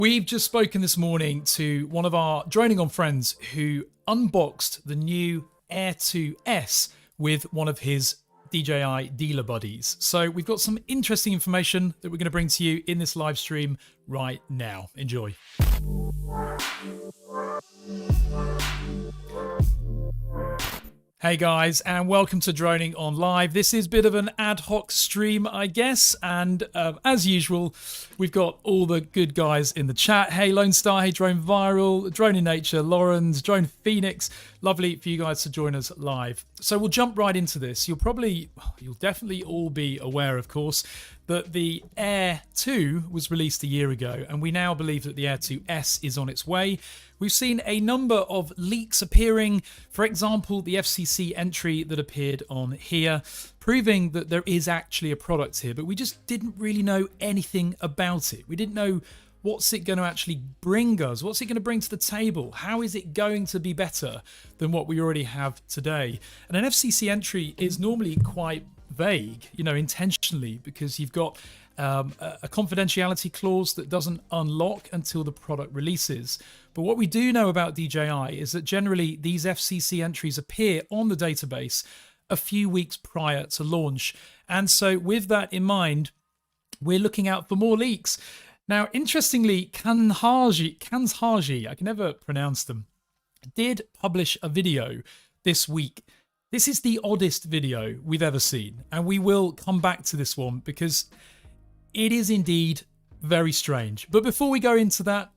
We've just spoken this morning to one of our DroningON friends who unboxed the new Air 2S with one of his DJI dealer buddies. So we've got some interesting information that we're going to bring to you in this live stream right now. Enjoy. Hey guys, and welcome to DroningON Live. This is a bit of an ad hoc stream, I guess, and as usual, we've got all the good guys in the chat. Hey Lone Star, hey Drone Viral, Drone in Nature, Lawrence, Drone Phoenix. Lovely for you guys to join us live. So we'll jump right into this. You'll definitely all be aware, of course, that the Air 2 was released a year ago, and we now believe that the Air 2S is on its way. We've seen a number of leaks appearing, for example, the FCC entry that appeared on here, proving that there is actually a product here, but we just didn't really know anything about it. We didn't know what's it going to actually bring us, what's it going to bring to the table, how is it going to be better than what we already have today. And an FCC entry is normally quite vague, intentionally, because you've got a confidentiality clause that doesn't unlock until the product releases. But what we do know about DJI is that generally these FCC entries appear on the database a few weeks prior to launch. And so with that in mind, we're looking out for more leaks. Now, interestingly, Kanzhaji, I can never pronounce them, did publish a video this week. This is the oddest video we've ever seen, and we will come back to this one because it is indeed very strange. But before we go into that,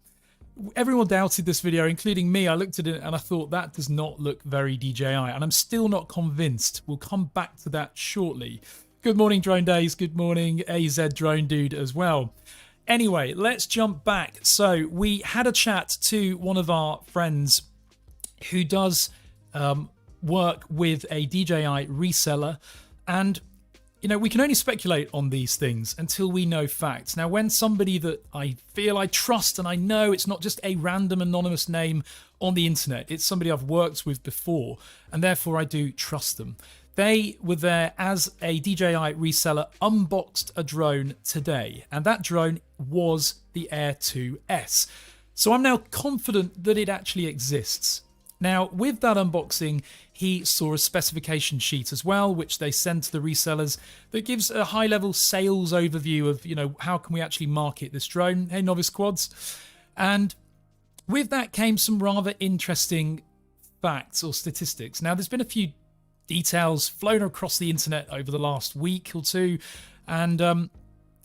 everyone doubted this video, including me. I looked at it and I thought that does not look very DJI, and I'm still not convinced. We'll come back to that shortly. Good morning, Drone Days. Good morning, AZ Drone Dude as well. Anyway, let's jump back. So we had a chat to one of our friends who does work with a DJI reseller, and we can only speculate on these things until we know facts. Now, when somebody that I feel I trust, and I know it's not just a random anonymous name on the internet, it's somebody I've worked with before, and therefore I do trust them. They were there as a DJI reseller, unboxed a drone today, and that drone was the Air 2S. So I'm now confident that it actually exists. Now, with that unboxing, he saw a specification sheet as well, which they send to the resellers, that gives a high-level sales overview of, how can we actually market this drone. Hey, Novice Quads. And with that came some rather interesting facts or statistics. Now, there's been a few details flown across the internet over the last week or two, and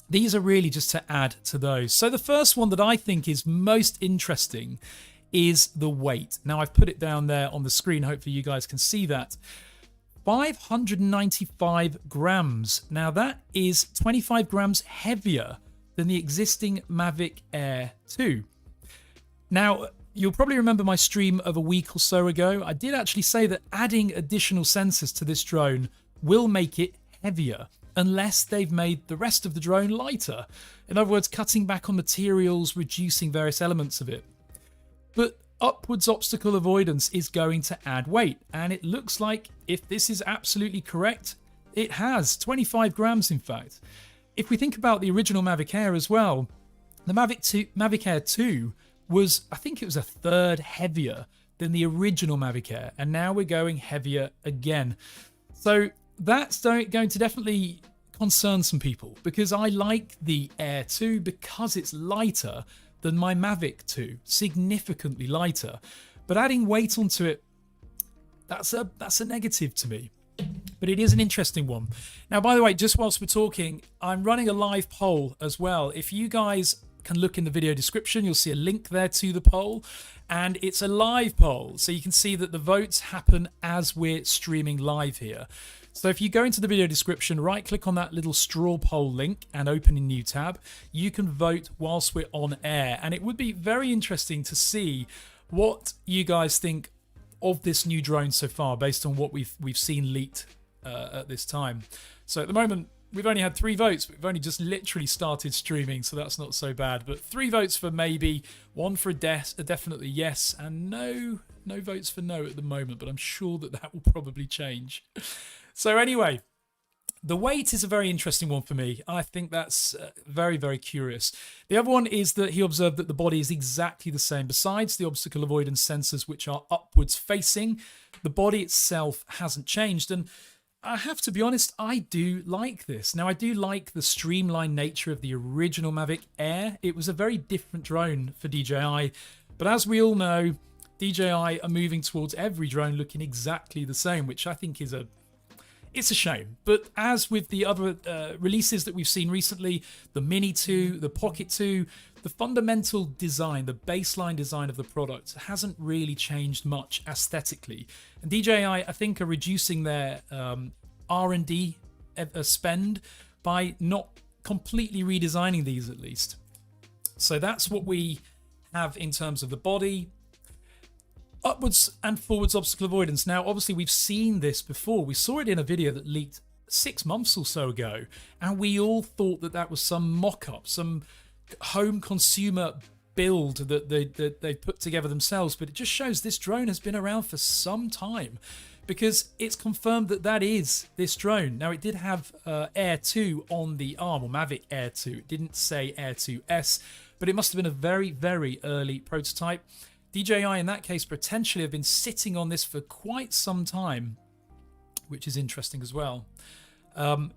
these are really just to add to those. So the first one that I think is most interesting is the weight. Now, I've put it down there on the screen. Hopefully you guys can see that. 595 grams. Now, that is 25 grams heavier than the existing Mavic Air 2. Now, you'll probably remember my stream of a week or so ago. I did actually say that adding additional sensors to this drone will make it heavier, unless they've made the rest of the drone lighter. In other words, cutting back on materials, reducing various elements of it. But upwards obstacle avoidance is going to add weight, and it looks like, if this is absolutely correct, it has 25 grams in fact. If we think about the original Mavic Air as well, the Mavic Air 2 was, I think it was a third heavier than the original Mavic Air, and now we're going heavier again. So that's going to definitely concern some people, because I like the Air 2 because it's lighter than my Mavic 2, significantly lighter. But adding weight onto it, that's a negative to me. But it is an interesting one. Now, by the way, just whilst we're talking, I'm running a live poll as well. If you guys can look in the video description, you'll see a link there to the poll, and it's a live poll, so you can see that the votes happen as we're streaming live here. So if you go into the video description, right click on that little straw poll link and open a new tab, you can vote whilst we're on air. And it would be very interesting to see what you guys think of this new drone so far, based on what we've seen leaked at this time. So at the moment, we've only had 3 votes. We've only just literally started streaming, so that's not so bad. But 3 votes for maybe, 1 for a definitely yes, and no votes for no at the moment. But I'm sure that will probably change. So anyway, The weight is a very interesting one for me. I think that's very, very curious. The other one is that he observed that the body is exactly the same. Besides the obstacle avoidance sensors, which are upwards facing, the body itself hasn't changed. And I have to be honest, I do like this. Now, I do like the streamlined nature of the original Mavic Air. It was a very different drone for DJI. But as we all know, DJI are moving towards every drone looking exactly the same, which I think is it's a shame. But as with the other releases that we've seen recently, the Mini 2, the Pocket 2, the fundamental design, the baseline design of the product hasn't really changed much aesthetically. And DJI, I think, are reducing their R&D spend by not completely redesigning these, at least. So that's what we have in terms of the body. Upwards and forwards obstacle avoidance. Now, obviously, we've seen this before. We saw it in a video that leaked 6 months or so ago, and we all thought that that was some mock-up, some home consumer build that they put together themselves. But it just shows this drone has been around for some time, because it's confirmed that that is this drone. Now, it did have Air 2 on the arm, or Mavic Air 2. It didn't say Air 2S, but it must have been a very, very early prototype. DJI, in that case, potentially have been sitting on this for quite some time, which is interesting as well.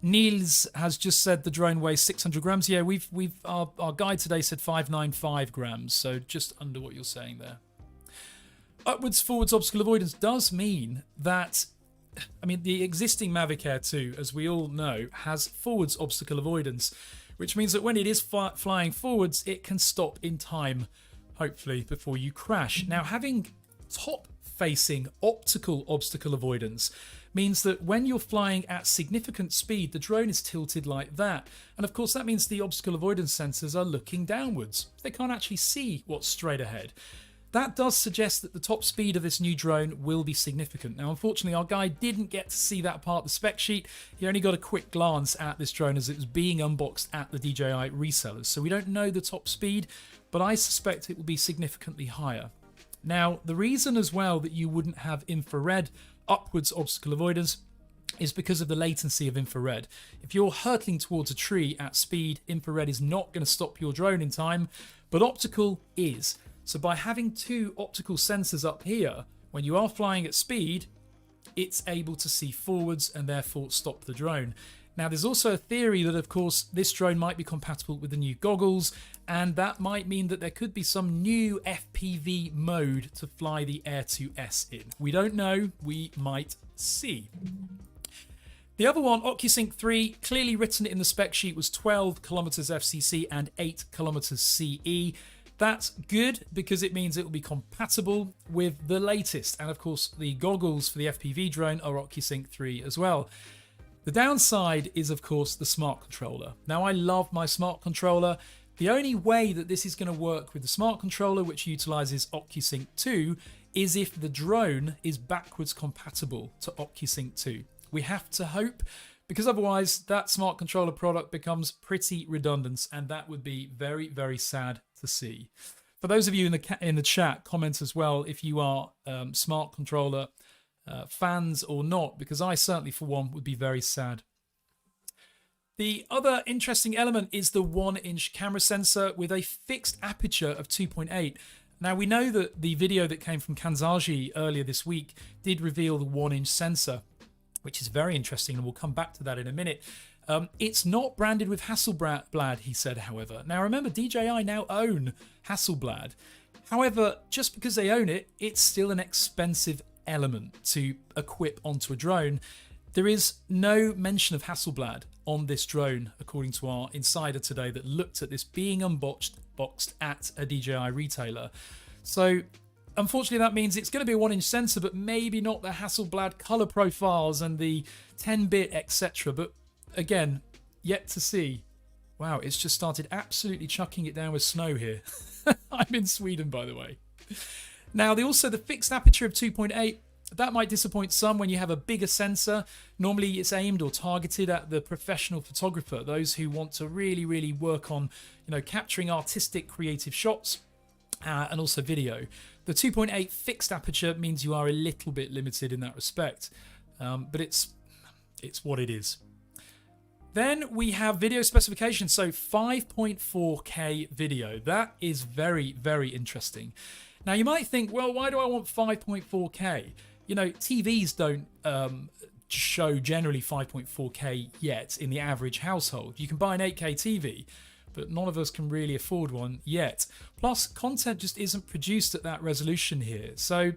Niels has just said the drone weighs 600 grams. Yeah, our guide today said 595 grams, so just under what you're saying there. Upwards forwards obstacle avoidance does mean that, I mean, the existing Mavic Air 2, as we all know, has forwards obstacle avoidance, which means that when it is flying forwards, it can stop in time, hopefully, before you crash. Now, having top-facing optical obstacle avoidance means that when you're flying at significant speed, the drone is tilted like that. And of course, that means the obstacle avoidance sensors are looking downwards. They can't actually see what's straight ahead. That does suggest that the top speed of this new drone will be significant. Now, unfortunately, our guy didn't get to see that part of the spec sheet. He only got a quick glance at this drone as it was being unboxed at the DJI resellers. So we don't know the top speed, but I suspect it will be significantly higher. Now, the reason as well that you wouldn't have infrared upwards obstacle avoidance is because of the latency of infrared. If you're hurtling towards a tree at speed, infrared is not going to stop your drone in time, but optical is. So by having two optical sensors up here, when you are flying at speed, it's able to see forwards and therefore stop the drone. Now, there's also a theory that, of course, this drone might be compatible with the new goggles, and that might mean that there could be some new FPV mode to fly the Air 2S in. We don't know. We might see. The other one, OccuSync 3, clearly written in the spec sheet, was 12 kilometers FCC and 8 kilometers CE. That's good because it means it will be compatible with the latest. And of course, the goggles for the FPV drone are OccuSync 3 as well. The downside is, of course, the smart controller. Now, I love my smart controller. The only way that this is going to work with the smart controller, which utilizes OccuSync 2, is if the drone is backwards compatible to OccuSync 2. We have to hope, because otherwise that smart controller product becomes pretty redundant, and that would be very, very sad to see. For those of you in the chat, comment as well if you are smart controller fans or not, because I certainly, for one, would be very sad. The other interesting element is the 1-inch camera sensor with a fixed aperture of 2.8. Now, we know that the video that came from Kanzaji earlier this week did reveal the 1-inch sensor, which is very interesting, and we'll come back to that in a minute. It's not branded with Hasselblad, he said, however. Now, remember, DJI now own Hasselblad. However, just because they own it, it's still an expensive element to equip onto a drone. There is no mention of Hasselblad on this drone, according to our insider today that looked at this being unboxed at a DJI retailer. So unfortunately, that means it's going to be a 1-inch sensor, but maybe not the Hasselblad color profiles and the 10-bit, etc. But again, yet to see. Wow, it's just started absolutely chucking it down with snow here. I'm in Sweden, by the way. Now, the fixed aperture of 2.8, that might disappoint some when you have a bigger sensor. Normally, it's aimed or targeted at the professional photographer, those who want to really, really work on, capturing artistic, creative shots and also video. The 2.8 fixed aperture means you are a little bit limited in that respect, but it's what it is. Then we have video specifications, so 5.4K video. That is very, very interesting. Now you might think, well, why do I want 5.4K? You know, TVs don't show generally 5.4K yet in the average household. You can buy an 8K TV, but none of us can really afford one yet. Plus, content just isn't produced at that resolution here. So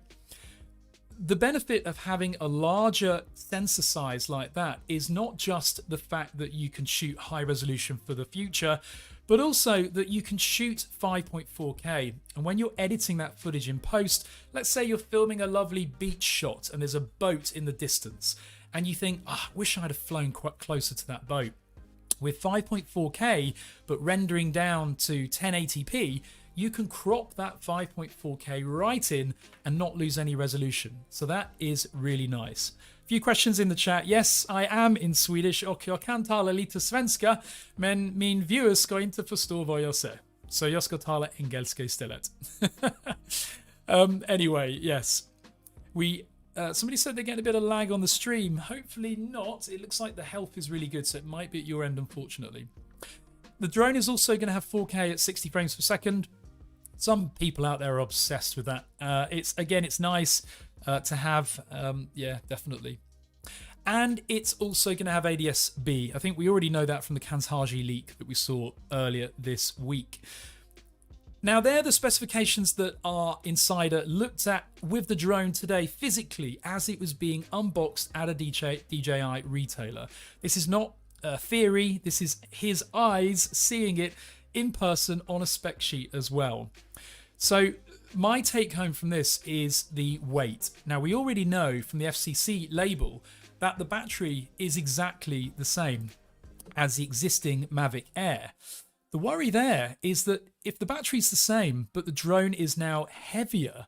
the benefit of having a larger sensor size like that is not just the fact that you can shoot high resolution for the future, but also that you can shoot 5.4K. And when you're editing that footage in post, let's say you're filming a lovely beach shot and there's a boat in the distance, and you think, I wish I'd have flown quite closer to that boat. With 5.4K, but rendering down to 1080p, you can crop that 5.4K right in and not lose any resolution. So that is really nice. A few questions in the chat. Yes, I am in Swedish och jag kan tala lite svenska, men min viewers ska inte förstå vad jag säger. Så jag ska tala engelska istället. Anyway, yes. Somebody said they're getting a bit of lag on the stream. Hopefully not. It looks like the health is really good, so it might be at your end, unfortunately. The drone is also going to have 4K at 60 frames per second. Some people out there are obsessed with that. It's nice to have. Yeah, definitely. And it's also going to have ADS-B. I think we already know that from the Kanzhaji leak that we saw earlier this week. Now, they're the specifications that our insider looked at with the drone today physically as it was being unboxed at a DJI retailer. This is not theory. This is his eyes seeing it in person on a spec sheet as well. So my take home from this is the weight. Now, we already know from the FCC label that the battery is exactly the same as the existing Mavic Air. The worry there is that if the battery's the same, but the drone is now heavier,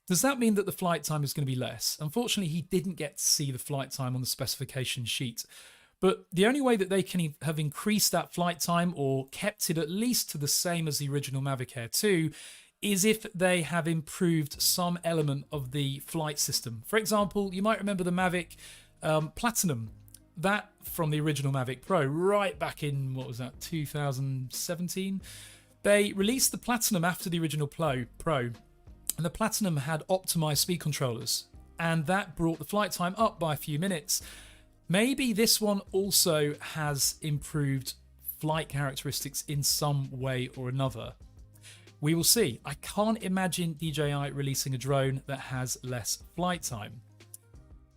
does that mean that the flight time is going to be less? Unfortunately, he didn't get to see the flight time on the specification sheet. But the only way that they can have increased that flight time or kept it at least to the same as the original Mavic Air 2 is if they have improved some element of the flight system. For example, you might remember the Mavic Platinum. That from the original Mavic Pro right back in, 2017? They released the Platinum after the original Pro, and the Platinum had optimized speed controllers, and that brought the flight time up by a few minutes. Maybe this one also has improved flight characteristics in some way or another. We will see. I can't imagine DJI releasing a drone that has less flight time.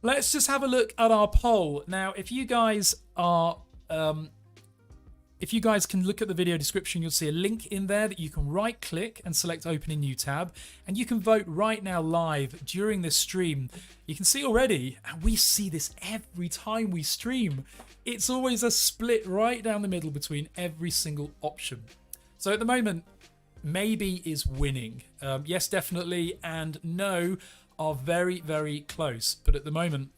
Let's just have a look at our poll. Now, if you guys can look at the video description, you'll see a link in there that you can right click and select open in new tab, and you can vote right now live during this stream. You can see already, and we see this every time we stream, it's always a split right down the middle between every single option. So at the moment, maybe is winning. Yes, definitely, and no are very, very close. But at the moment,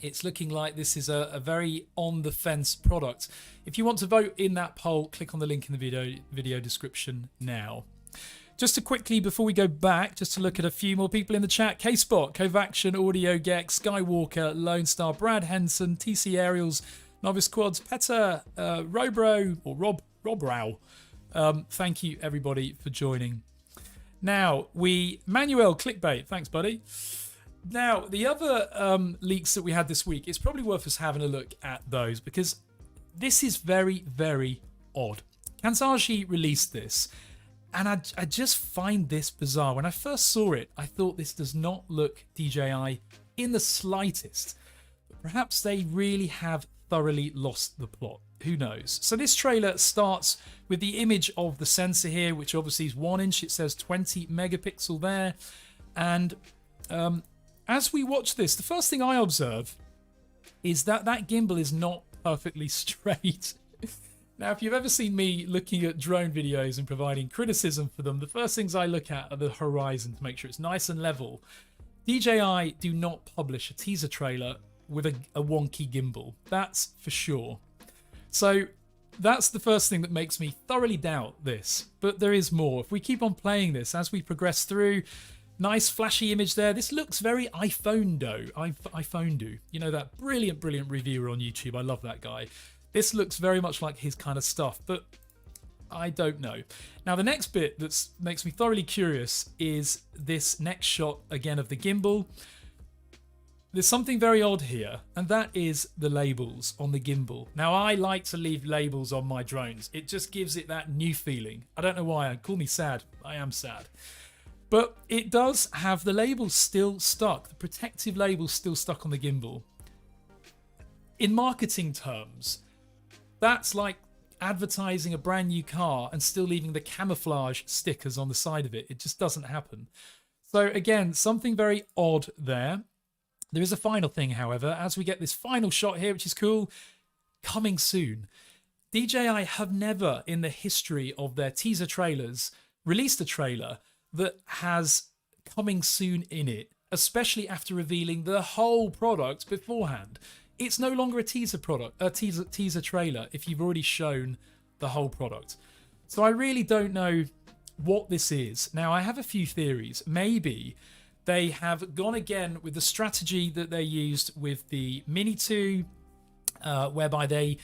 it's looking like this is a very on-the-fence product. If you want to vote in that poll, click on the link in the video description now. Just to quickly, before we go back, just to look at a few more people in the chat. K-Spot, Kovaction, Audio, Gex, Skywalker, Lone Star, Brad Henson, TC Aerials, Novice Quads, Petter, Robro, or Rob Rao. Thank you, everybody, for joining. Now, Manuel Clickbait, thanks, buddy. Now, the other leaks that we had this week, it's probably worth us having a look at those because this is very, very odd. Kanzhaji released this, and I just find this bizarre. When I first saw it, I thought this does not look DJI in the slightest. But perhaps they really have thoroughly lost the plot. Who knows? So this trailer starts with the image of the sensor here, which obviously is 1 inch. It says 20 megapixel there. And as we watch this, the first thing I observe is that that gimbal is not perfectly straight. Now, if you've ever seen me looking at drone videos and providing criticism for them, the first things I look at are the horizon to make sure it's nice and level. DJI do not publish a teaser trailer with a wonky gimbal. That's for sure. So that's the first thing that makes me thoroughly doubt this. But there is more. If we keep on playing this as we progress through, nice flashy image there. This looks very iPhone-do. You know, that brilliant reviewer on YouTube. I love that guy. This looks very much like his kind of stuff, but I don't know. Now, the next bit that makes me thoroughly curious is this next shot again of the gimbal. There's something very odd here, and that is the labels on the gimbal. Now, I like to leave labels on my drones. It just gives it that new feeling. I don't know why. Call me sad. I am sad. But it does have the labels still stuck. The protective labels still stuck on the gimbal. In marketing terms, that's like advertising a brand new car and still leaving the camouflage stickers on the side of it. It just doesn't happen. So again, something very odd there. There is a final thing, however, as we get this final shot here, which is cool, coming soon. DJI have never in the history of their teaser trailers released a trailer that has coming soon in it, especially after revealing the whole product beforehand. It's no longer a teaser trailer if you've already shown the whole product. So I really don't know what this is. Now, I have a few theories. Maybe they have gone again with the strategy that they used with the Mini 2, whereby they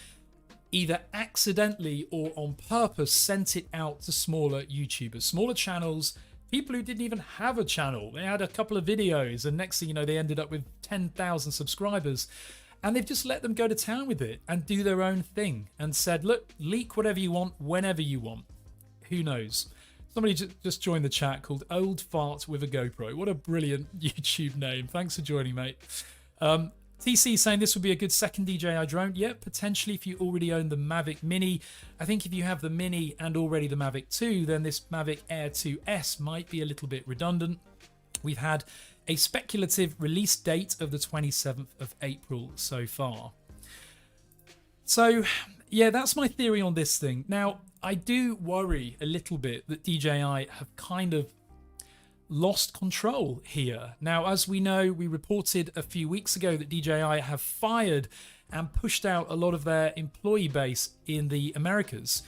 either accidentally or on purpose sent it out to smaller YouTubers, smaller channels, people who didn't even have a channel. They had a couple of videos, and next thing you know, they ended up with 10,000 subscribers. And they've just let them go to town with it and do their own thing and said, look, leak whatever you want, whenever you want. Who knows? Somebody just joined the chat called Old Fart with a GoPro. What a brilliant YouTube name. Thanks for joining, mate. TC saying this would be a good second DJI drone. Yeah, potentially if you already own the Mavic Mini. I think if you have the Mini and already the Mavic 2, then this Mavic Air 2S might be a little bit redundant. We've had a speculative release date of the 27th of April so far. So, yeah, that's my theory on this thing. Now, I do worry a little bit that DJI have kind of lost control here. Now, as we know, we reported a few weeks ago that DJI have fired and pushed out a lot of their employee base in the Americas.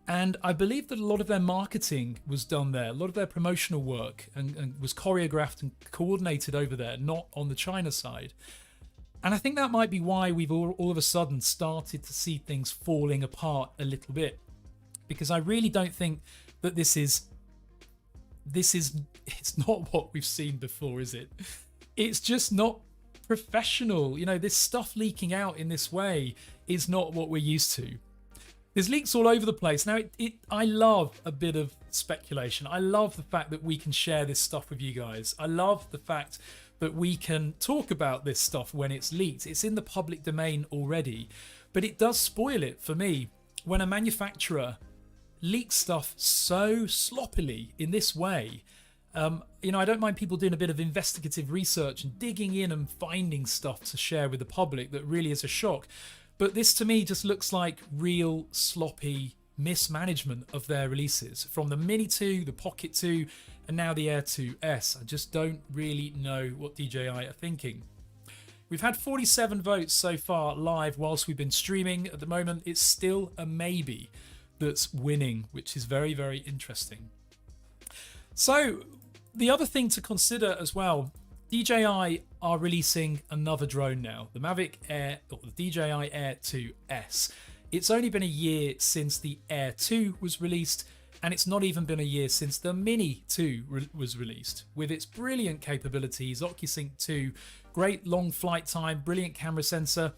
And I believe that a lot of their marketing was done there, a lot of their promotional work and was choreographed and coordinated over there, not on the China side. And I think that might be why we've all of a sudden started to see things falling apart a little bit. Because I really don't think that it's not what we've seen before, is it? It's just not professional. You know, this stuff leaking out in this way is not what we're used to. There's leaks all over the place. Now, I love a bit of speculation. I love the fact that we can share this stuff with you guys. I love the fact that we can talk about this stuff when it's leaked. It's in the public domain already. But it does spoil it for me when a manufacturer leaks stuff so sloppily in this way. You know, I don't mind people doing a bit of investigative research and digging in and finding stuff to share with the public that really is a shock. But this to me just looks like real sloppy mismanagement of their releases. From the Mini 2, the Pocket 2, and now the Air 2S. I just don't really know what DJI are thinking. We've had 47 votes so far live whilst we've been streaming. At the moment, it's still a maybe that's winning, which is very, very interesting. So the other thing to consider as well, DJI are releasing another drone now, the Mavic Air, or the DJI Air 2S. It's only been a year since the Air 2 was released, and it's not even been a year since the Mini 2 was released. With its brilliant capabilities, OccuSync 2, great long flight time, brilliant camera sensor,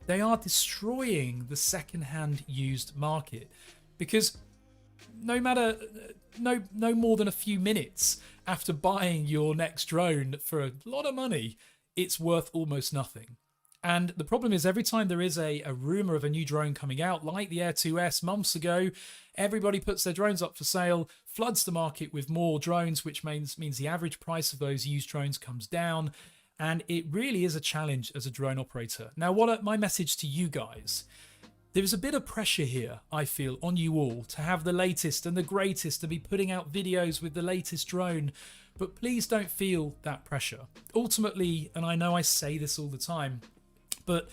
they are destroying the second-hand used market, because no more than a few minutes after buying your next drone for a lot of money, it's worth almost nothing. And the problem is, every time there is a rumor of a new drone coming out, like the Air 2S months ago, everybody puts their drones up for sale, floods the market with more drones, which means the average price of those used drones comes down. And it really is a challenge as a drone operator. Now, my message to you guys? There's a bit of pressure here, I feel, on you all to have the latest and the greatest, to be putting out videos with the latest drone. But please don't feel that pressure. Ultimately, and I know I say this all the time, but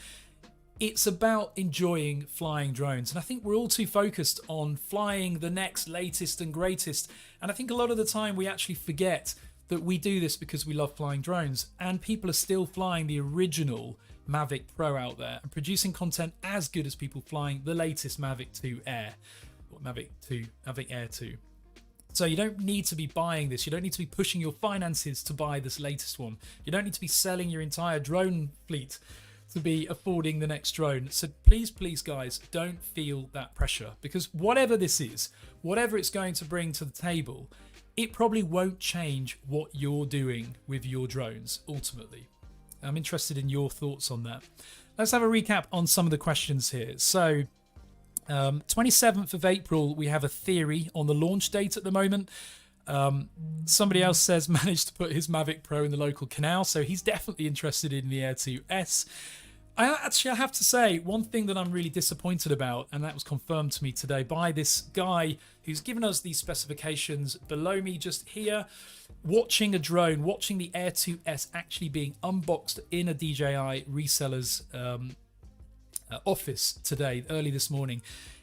it's about enjoying flying drones. And I think we're all too focused on flying the next latest and greatest. And I think a lot of the time we actually forget that we do this because we love flying drones, and people are still flying the original Mavic Pro out there and producing content as good as people flying the latest Mavic 2 Air, or Mavic Air 2. So you don't need to be buying this. You don't need to be pushing your finances to buy this latest one. You don't need to be selling your entire drone fleet to be affording the next drone. So please, please, guys, don't feel that pressure, because whatever this is, whatever it's going to bring to the table, it probably won't change what you're doing with your drones ultimately. I'm interested in your thoughts on that. Let's have a recap on some of the questions here. So 27th of April, we have a theory on the launch date at the moment. Somebody else says managed to put his Mavic Pro in the local canal, so he's definitely interested in the Air 2S. I have to say, one thing that I'm really disappointed about, and that was confirmed to me today by this guy who's given us these specifications below me just here, watching a drone, watching the Air 2S actually being unboxed in a DJI reseller's office today, early this morning,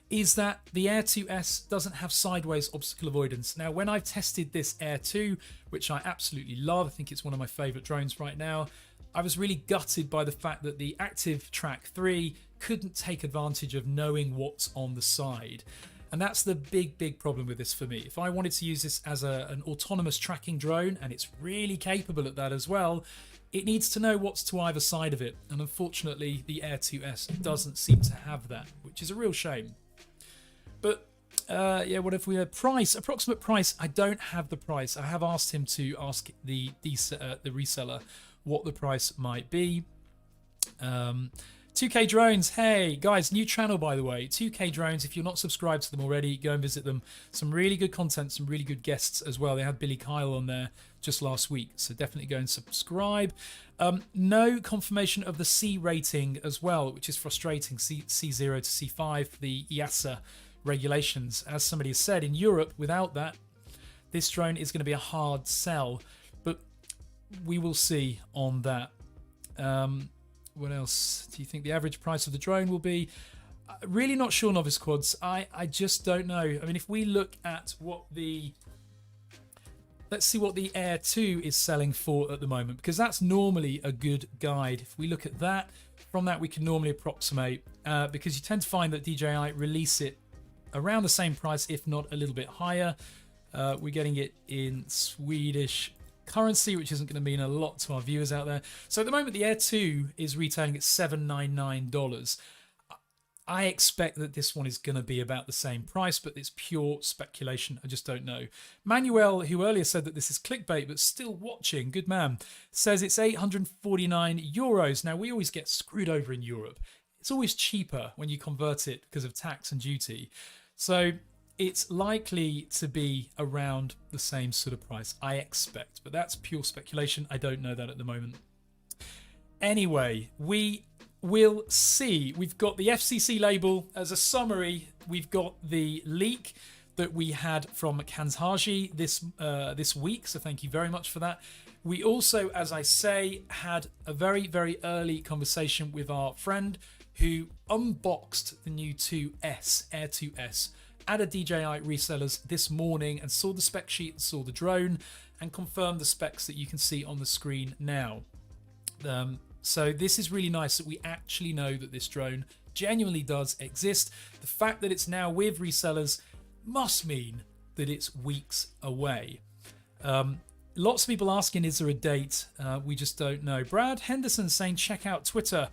is that the Air 2S doesn't have sideways obstacle avoidance. Now, when I've tested this Air 2, which I absolutely love, I think it's one of my favorite drones right now, I was really gutted by the fact that the Active Track 3 couldn't take advantage of knowing what's on the side. And that's the big problem with this for me. If I wanted to use this as an autonomous tracking drone, and it's really capable at that as well, it needs to know what's to either side of it. And unfortunately, the Air 2S doesn't seem to have that, which is a real shame. But yeah, what if we had approximate price? I don't have the price. I have asked him to ask the reseller what the price might be. 2K Drones, hey guys, new channel by the way, 2K Drones. If you're not subscribed to them already, go and visit them. Some really good content, some really good guests as well. They had Billy Kyle on there just last week, so definitely go and subscribe. No confirmation of the C rating as well, which is frustrating. C0 to C5, the EASA regulations. As somebody has said, in Europe, without that, this drone is going to be a hard sell, but we will see on that. What else do you think the average price of the drone will be? Really not sure, Novice Quads. I just don't know. I mean, if we look at what the... Let's see what the Air 2 is selling for at the moment, because that's normally a good guide. If we look at that, from that we can normally approximate, because you tend to find that DJI release it around the same price, if not a little bit higher. We're getting it in Swedish currency, which isn't going to mean a lot to our viewers out there. So at the moment, the Air 2 is retailing at $799. I expect that this one is going to be about the same price, but it's pure speculation. I just don't know. Manuel, who earlier said that this is clickbait, but still watching, good man, says it's 849 euros. Now, we always get screwed over in Europe. It's always cheaper when you convert it because of tax and duty. So it's likely to be around the same sort of price, I expect. But that's pure speculation. I don't know that at the moment. Anyway, we will see. We've got the FCC label as a summary. We've got the leak that we had from Kanzhaji this week, so thank you very much for that. We also, as I say, had a very early conversation with our friend who unboxed the new 2S, Air 2S, at a DJI resellers this morning and saw the spec sheet and saw the drone and confirmed the specs that you can see on the screen now. So this is really nice that we actually know that this drone genuinely does exist. The fact that it's now with resellers must mean that it's weeks away. Lots of people asking, is there a date? We just don't know. Brad Henderson saying, check out Twitter.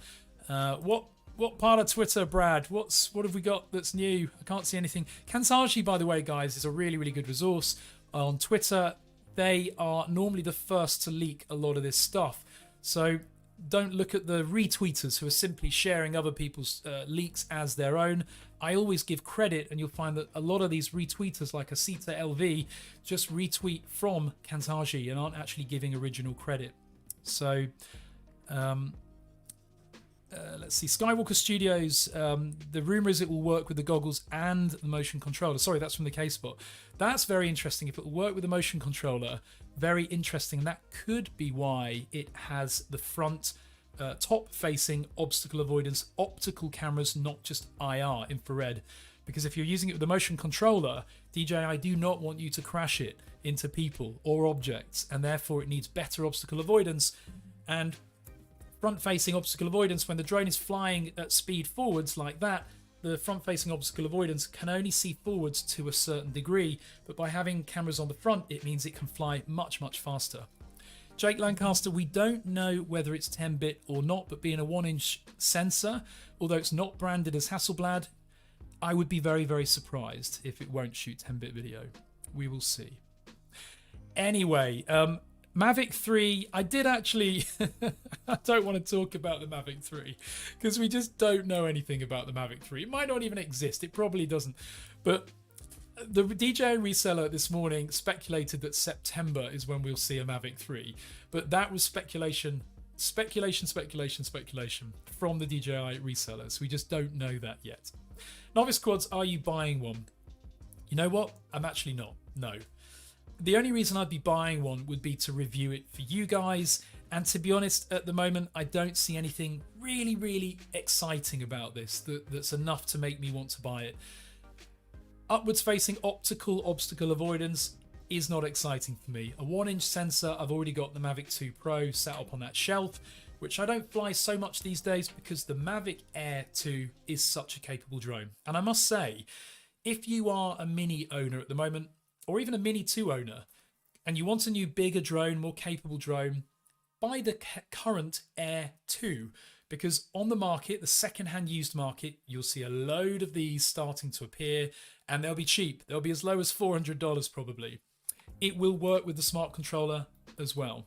What part of Twitter, Brad? What have we got that's new? I can't see anything. Kanzhaji, by the way, guys, is a really good resource on Twitter. They are normally the first to leak a lot of this stuff. So don't look at the retweeters who are simply sharing other people's leaks as their own. I always give credit, and you'll find that a lot of these retweeters, like Asita LV, just retweet from Kanzhaji and aren't actually giving original credit. So let's see, Skywalker Studios, the rumor is it will work with the goggles and the motion controller. Sorry, that's from the K-Spot. That's very interesting. If it will work with the motion controller, very interesting. And that could be why it has the front top-facing obstacle avoidance optical cameras, not just IR, infrared. because if you're using it with a motion controller, DJI do not want you to crash it into people or objects, and therefore it needs better obstacle avoidance. And front-facing obstacle avoidance, when the drone is flying at speed forwards like that, the front-facing obstacle avoidance can only see forwards to a certain degree, but by having cameras on the front, it means it can fly much, much faster. Jake Lancaster, we don't know whether it's 10-bit or not, but being a 1-inch sensor, although it's not branded as Hasselblad, I would be very, very surprised if it won't shoot 10-bit video. We will see. Anyway, Mavic 3, I did actually, I don't want to talk about the Mavic 3 because we just don't know anything about the Mavic 3. It might not even exist, it probably doesn't. But the DJI reseller this morning speculated that September is when we'll see a Mavic 3. But that was speculation from the DJI resellers. We just don't know that yet. Novice Quads, are you buying one? You know what? I'm actually not. No. The only reason I'd be buying one would be to review it for you guys. And to be honest, at the moment, I don't see anything really, really exciting about this that's enough to make me want to buy it. Upwards facing optical obstacle avoidance is not exciting for me. A 1-inch sensor, I've already got the Mavic 2 Pro set up on that shelf, which I don't fly so much these days because the Mavic Air 2 is such a capable drone. And I must say, if you are a Mini owner at the moment, or even a Mini 2 owner, and you want a new bigger drone, more capable drone, buy the current Air 2, because on the market, the second-hand used market, you'll see a load of these starting to appear, and they'll be cheap. They'll be as low as $400 probably. It will work with the smart controller as well.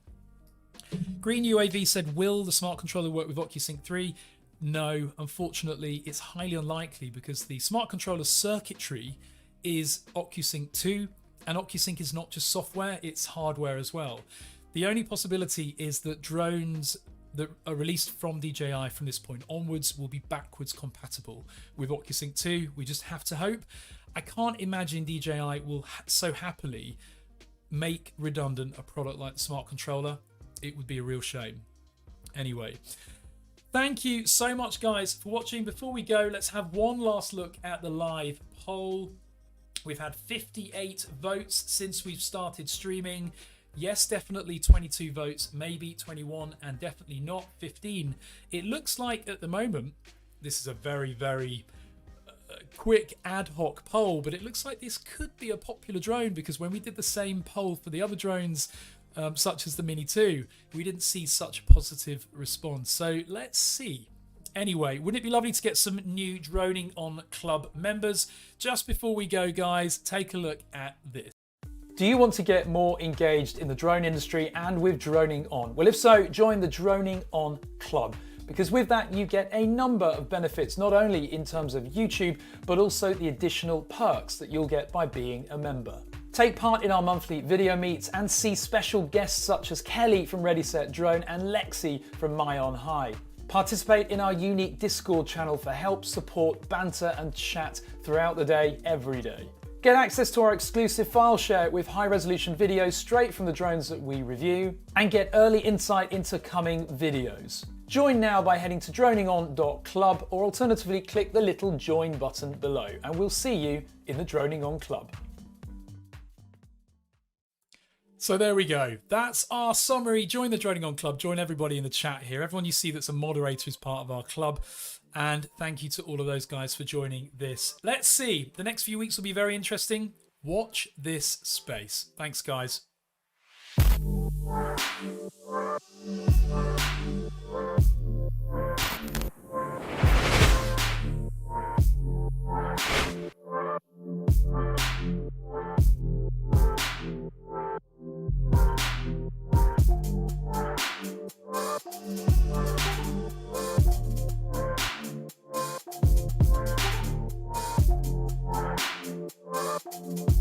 Green UAV said, will the smart controller work with OccuSync 3? No, unfortunately, it's highly unlikely because the smart controller circuitry is OccuSync 2, and OccuSync is not just software, it's hardware as well. The only possibility is that drones that are released from DJI from this point onwards will be backwards compatible with OccuSync 2. We just have to hope. I can't imagine DJI will so happily make redundant a product like the smart controller. It would be a real shame. Anyway, thank you so much, guys, for watching. Before we go, let's have one last look at the live poll. We've had 58 votes since we've started streaming. Yes, definitely 22 votes, maybe 21, and definitely not 15. It looks like at the moment, this is a very, very quick ad hoc poll, but it looks like this could be a popular drone because when we did the same poll for the other drones, such as the Mini 2, we didn't see such a positive response. So let's see. Anyway, wouldn't it be lovely to get some new DroningON Club members? Just before we go, guys, take a look at this. Do you want to get more engaged in the drone industry and with DroningON? Well, if so, join the DroningON Club, because with that you get a number of benefits, not only in terms of YouTube, but also the additional perks that you'll get by being a member. Take part in our monthly video meets and see special guests such as Kelly from Ready Set Drone and Lexi from My On High. Participate in our unique Discord channel for help, support, banter and chat throughout the day, every day. Get access to our exclusive file share with high-resolution videos straight from the drones that we review, and get early insight into coming videos. Join now by heading to droningon.club, or alternatively click the little join button below, and we'll see you in the DroningON Club. So there we go. That's our summary. Join the DroningON Club. Join everybody in the chat here. Everyone you see that's a moderator is part of our club. And thank you to all of those guys for joining this. Let's see. The next few weeks will be very interesting. Watch this space. Thanks, guys. Thank you.